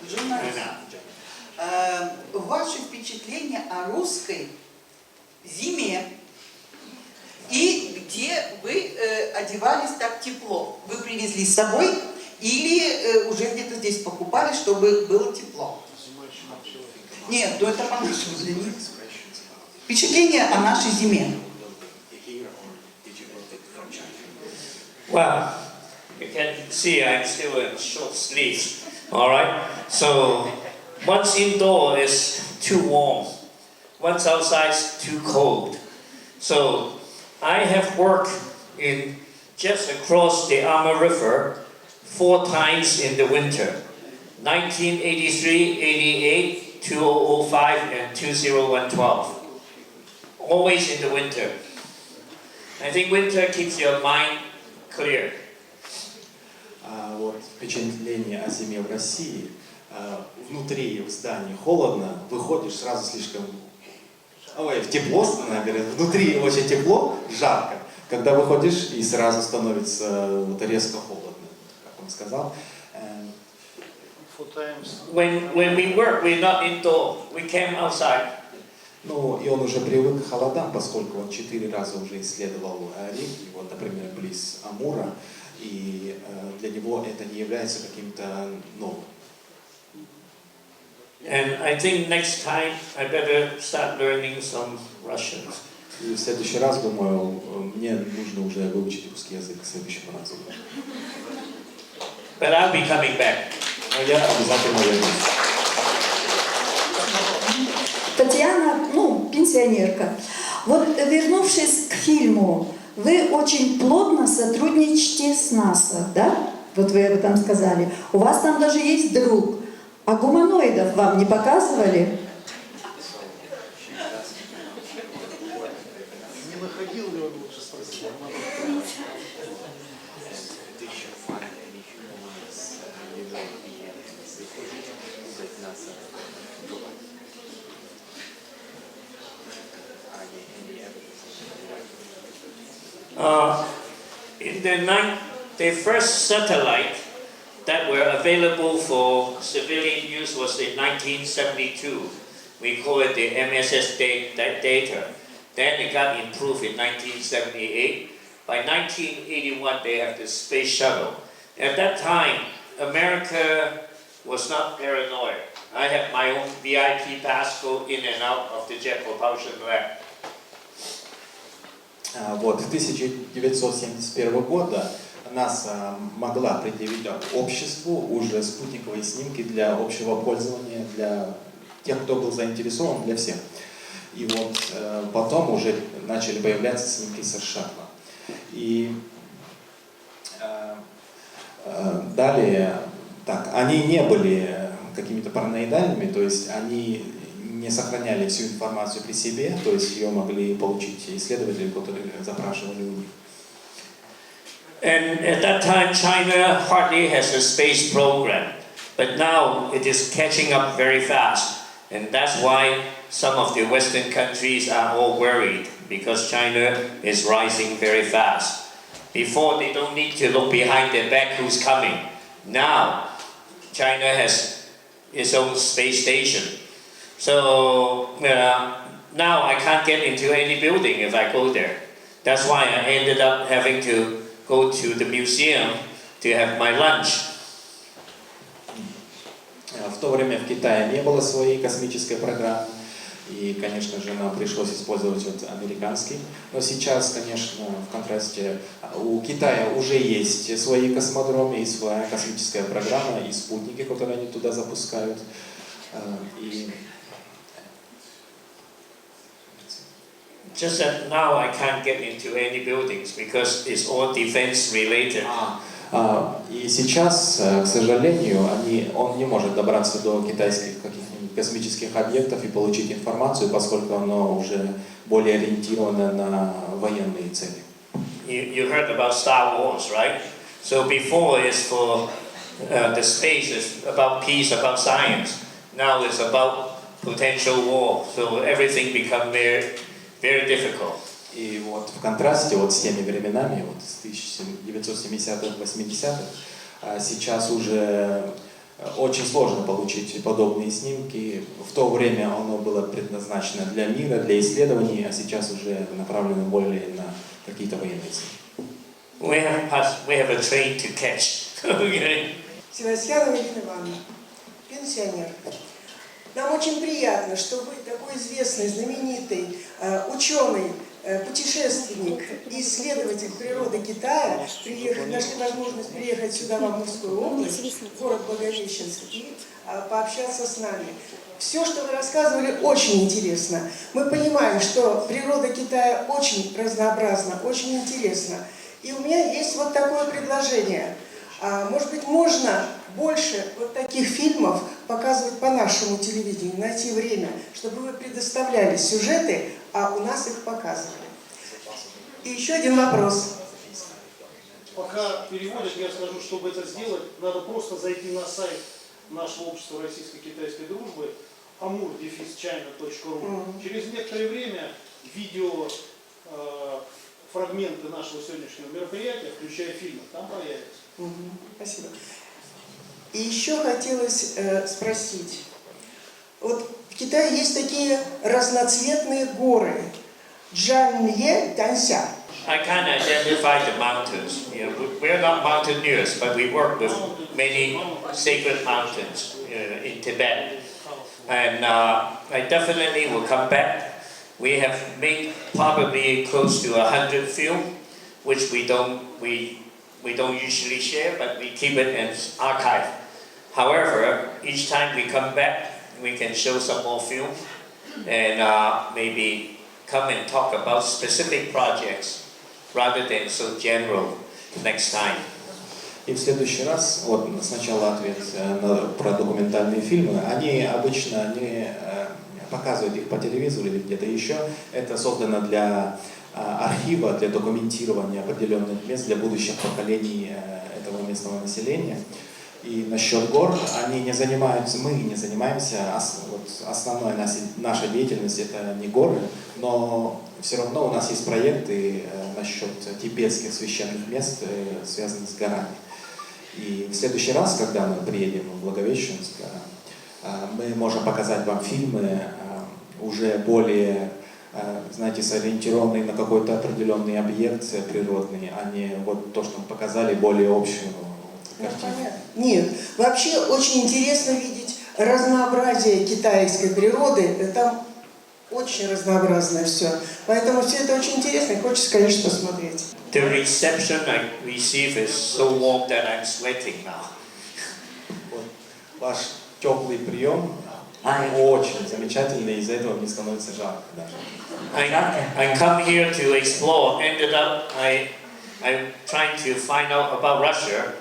Журналист. Ваши впечатления о русской зиме и где вы одевались так тепло? Вы привезли с собой или уже где-то здесь покупали, чтобы было тепло. Нет, ну это по-нашему для них. Впечатление о нашей зиме. Well, you can see I'm still in short sleeves. All right. So once indoor is too warm, once outside is too cold. So I have worked in just across the Amur River 4 times in the winter: 1983, 88, 2005, and 2012. Always in the winter. I think winter keeps your mind clear. Вот впечатление о зиме в России. Внутри в здании холодно, выходишь сразу слишком... тепло становится, внутри очень тепло, жарко. Когда выходишь, и сразу становится резко холодно, как он сказал. When we work, we're not indoor. We came outside. Ну, и он уже привык к холодам, поскольку он 4 раза уже исследовал реки, вот, например, близ Амура, и для него это не является каким-то новым. And I think next time I better start learning some Russian. И в следующий раз, думаю, мне нужно уже выучить русский язык к следующему разу. But I'll be coming back. Но я обязательно вернусь. Татьяна, пенсионерка. Вот вернувшись к фильму, вы очень плотно сотрудничаете с НАСА, да? Вот вы об этом сказали. У вас там даже есть друг. А гуманоидов вам не показывали? Не находил ли он лучше спросить? In the first satellite that were available for civilian use was in 1972. We call it the MSS data. Then it got improved in 1978. By 1981, they have the space shuttle. At that time, America was not paranoid. I had my own VIP pass go in and out of the jet propulsion lab. Вот, 1971 года НАСА могла предъявить обществу уже спутниковые снимки для общего пользования, для тех, кто был заинтересован, для всех. И вот потом уже начали появляться снимки со шаттла. И далее, они не были какими-то параноидальными, то есть они не сохраняли всю информацию при себе, то есть ее могли получить исследователи, которые запрашивали у них. And at that time, China hardly has a space program, but now it is catching up very fast, and that's why some of the Western countries are all worried, because China is rising very fast. Before, they don't need to look behind their back who's coming. Now, China has its own space station. So now I can't get into any building if I go there. That's why I ended up having to go to the museum to have my lunch. В то время в Китае не было своей космической программы, и, конечно же, нам пришлось использовать американский. Но сейчас, конечно, в контрасте, у Китая уже есть свои космодромы и своя космическая программа, и спутники, которые они туда запускают. И Just that now I can't get into any buildings because it's all defense related. И сейчас, к сожалению, он не может добраться до китайских каких-нибудь космических объектов и получить информацию, поскольку оно уже более ориентировано на военные цели. You heard about Star Wars, right? So before it's for the space, it's about peace, about science. Now it's about potential war. So everything becomes very difficult. И вот в контрасте с теми временами, с 1970-х, 80-х, сейчас уже очень сложно получить подобные снимки. В то время оно было предназначено для мира, для исследований, а сейчас уже направлено более на какие-то военные цели. We have a train to catch. Okay. Севастьянова Ирина Ивановна, пенсионер. Нам очень приятно, что вы такой известный, знаменитый ученый, путешественник и исследователь природы Китая, нашли возможность приехать сюда, в Амурскую область, в город Благовещенск, и пообщаться с нами. Все, что вы рассказывали, очень интересно. Мы понимаем, что природа Китая очень разнообразна, очень интересна. И у меня есть вот такое предложение. Может быть, можно больше вот таких фильмов показывать по нашему телевидению, найти время, чтобы вы предоставляли сюжеты, а у нас их показывали. И еще один вопрос. Пока переводят, я скажу, чтобы это сделать, надо просто зайти на сайт нашего общества российско-китайской дружбы amur-china.ru. Через некоторое время видео фрагменты нашего сегодняшнего мероприятия, включая фильмы, там появятся. Спасибо. И еще хотелось спросить. Вот в Китае есть такие разноцветные горы. Джанье, Танся. I can't identify the mountains. You know, we're not mountaineers, but we work with many sacred mountains in Tibet. And I definitely will come back. We have made probably close to 100 films, which we don't usually share, but we keep it as archive. However, each time we come back, we can show some more film and maybe come and talk about specific projects rather than so general next time. И в следующий раз, вот сначала ответ про документальные фильмы, они обычно не показывают их по телевизору или где-то еще. Это создано для архива, для документирования определенных мест, для будущих поколений этого местного населения. И насчет гор, они не занимаются, мы не занимаемся, вот основная наша деятельность это не горы, но все равно у нас есть проекты насчет тибетских священных мест, связанных с горами. И в следующий раз, когда мы приедем в Благовещенск, мы можем показать вам фильмы уже более, знаете, сориентированные на какой-то определенный объект природный, а не вот то, что мы показали, более общую картину. Нет, вообще очень интересно видеть разнообразие китайской природы. Там очень разнообразное все. Поэтому все это очень интересно и хочется, конечно, посмотреть. The reception I receive is so warm that I'm sweating now. Ваш теплый прием очень замечательный, из-за этого мне становится жарко даже. I come here to explore. Ended up I'm trying to find out about Russia.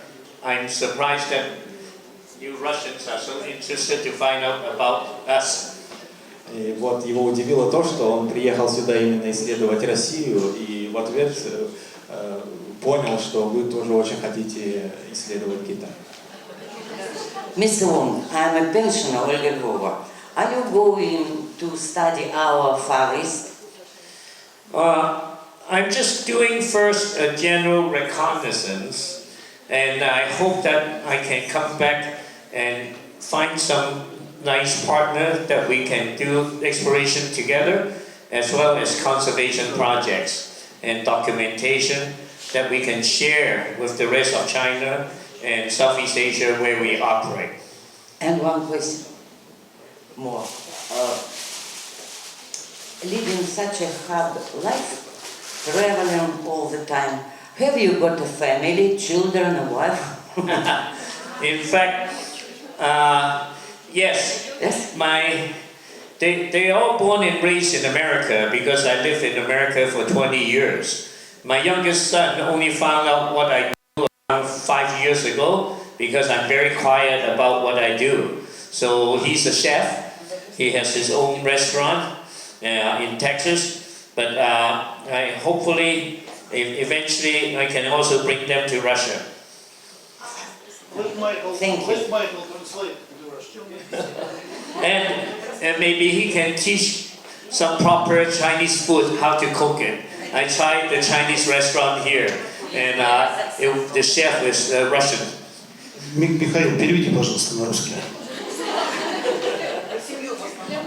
I'm surprised that you Russians are so interested to find out about us. И вот его удивило то, что он приехал сюда именно исследовать Россию, и в ответ понял, что вы тоже очень хотите исследовать Китай. Mr. Wong, I'm a pensioner, Olga Lvova. Are you going to study our Far East? I'm just doing first a general reconnaissance, and I hope that I can come back and find some nice partner that we can do exploration together, as well as conservation projects and documentation that we can share with the rest of China and Southeast Asia where we operate. And one question more. Living such a hard life, traveling all the time, have you got a family, children, a wife? In fact, yes. They all born and raised in America because I lived in America for 20 years. My youngest son only found out what I do around 5 years ago because I'm very quiet about what I do. So he's a chef. He has his own restaurant in Texas. But hopefully, eventually, I can also bring them to Russia. Thank you. And maybe he can teach some proper Chinese food, how to cook it. I tried the Chinese restaurant here, and the chef is Russian. Михаил, переведи, пожалуйста, на русский.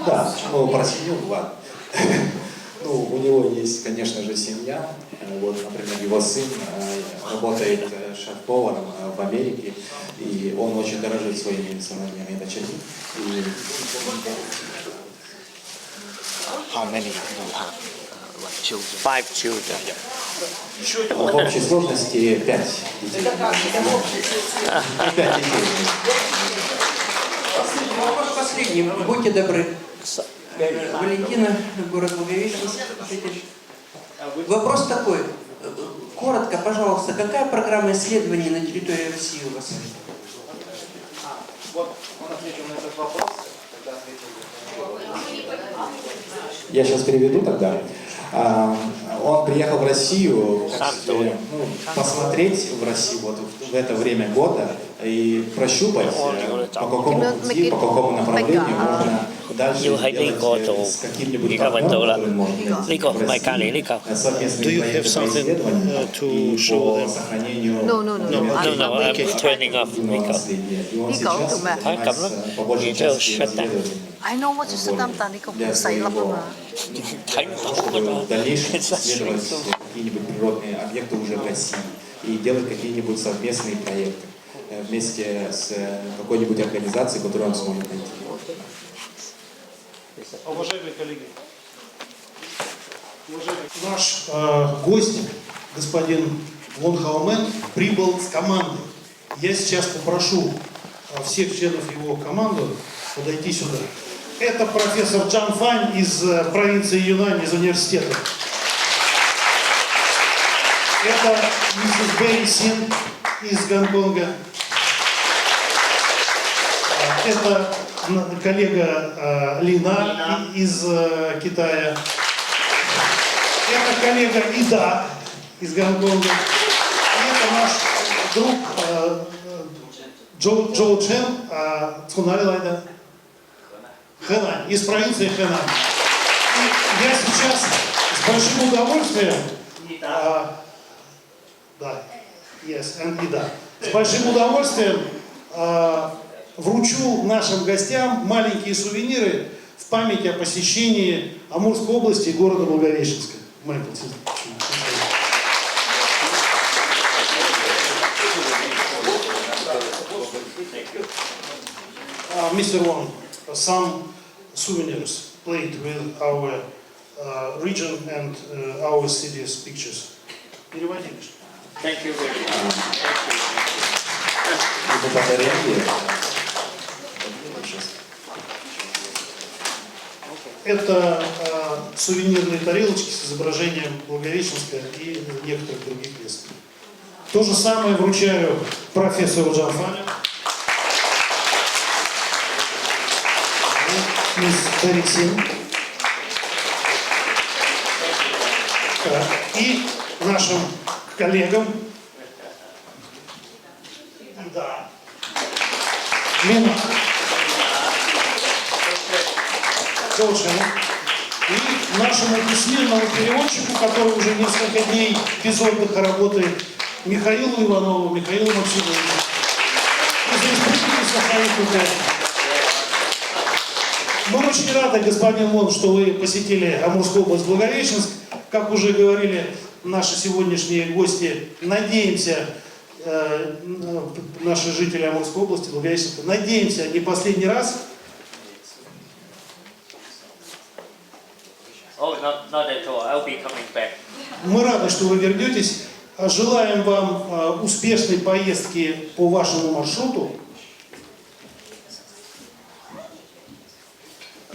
Да, ну про семью, ладно. Ну, у него есть, конечно же, семья. Вот, например, его сын работает шеф-поваром в Америке, и он очень дорожит своими сыновьями и дочерьми. How many do you have, like children? 5 children. В общей сложности 5 детей. 5 детей. Последний. Будьте добры. Валентина, город Благовещенск. Вопрос такой. Коротко, пожалуйста, какая программа исследований на территории России у вас? Вот он ответил на этот вопрос. Я сейчас переведу тогда. Он приехал в Россию посмотреть в Россию вот в это время года и прощупать, по какому пути, по какому направлению можно дальше делать с каким-нибудь партнером, может быть, в России совместные проекты по исследованию и по сохранению I'm turning off makeup. И он сейчас занимается по большей части исследованием. I know what is the time в дальнейшем исследовать какие-нибудь природные объекты уже в России и делать какие-нибудь совместные проекты вместе с какой-нибудь организацией, которую он сможет найти. Уважаемые коллеги, наш гость, господин Вонг Хау Мэн, прибыл с командой. Я сейчас попрошу всех членов его команды подойти сюда. Это профессор Чан Фань из провинции Юнань, из университета. Это миссис Бэри Син из Гонконга. Это коллега Лина из Китая. Это коллега Ида из Гонконга. И это наш друг Джоу Чен Цунарилайда. Хэнань, из провинции Хэнань. И я сейчас с большим удовольствием, с большим удовольствием вручу нашим гостям маленькие сувениры в память о посещении Амурской области и города Благовещенска. Mr. Wong, some souvenirs played with our region and our city's pictures. Переводишь. Thank you very much. Это сувенирные тарелочки с изображением Благовещенска и некоторых других мест. То же самое вручаю профессору Чан Фаню. Мисс Бэри Син. И нашим коллегам. Да. Лина. Джоушину. И нашему бессменному переводчику, который уже несколько дней без отдыха работает, Михаилу Иванову, Михаилу Максимовичу. Мы очень рады, господин Вон, что вы посетили Амурскую область, Благовещенск. Как уже говорили наши сегодняшние гости, надеемся, наши жители Амурской области, Благовещенска, надеемся, не последний раз. Мы рады, что вы вернетесь. Желаем вам успешной поездки по вашему маршруту.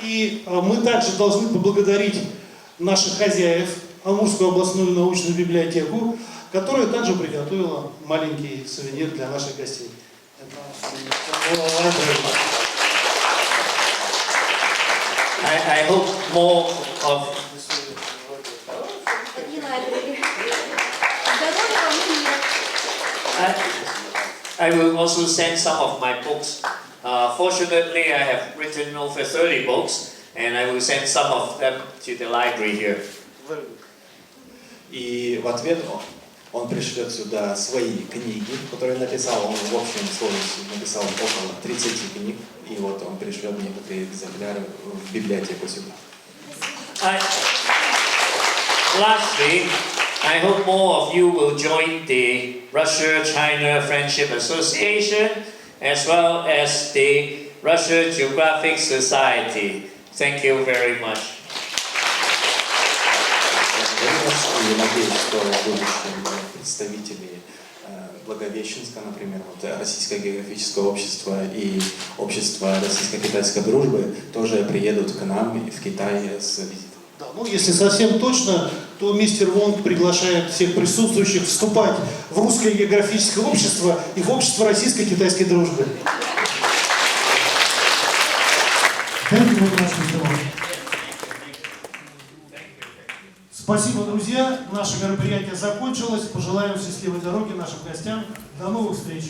И мы также должны поблагодарить наших хозяев, Амурскую областную научную библиотеку, которая также приготовила маленький сувенир для наших гостей. I hope more of I will also send some of my books. Fortunately, I have written over 30 books, and I will send some of them to the library here. И в ответ он пришлет сюда свои книги, которые написал. Он в общем сложности написал около 30 книг, и вот он пришлет некоторые экземпляры в библиотеку сюда. lastly, I hope more of you will join the Russia-China Friendship Association as well as the Russia Geographic Society. Thank you very much. И надеюсь, что в будущем представители Благовещенска, например, вот российско-географическое общество и общество российско-китайской дружбы тоже приедут к нам в Китай с визитом. Да, ну, если совсем точно, то мистер Вонг приглашает всех присутствующих вступать в русское географическое общество и в общество российско-китайской дружбы. Спасибо, друзья. Наше мероприятие закончилось. Пожелаем счастливой дороги нашим гостям. До новых встреч.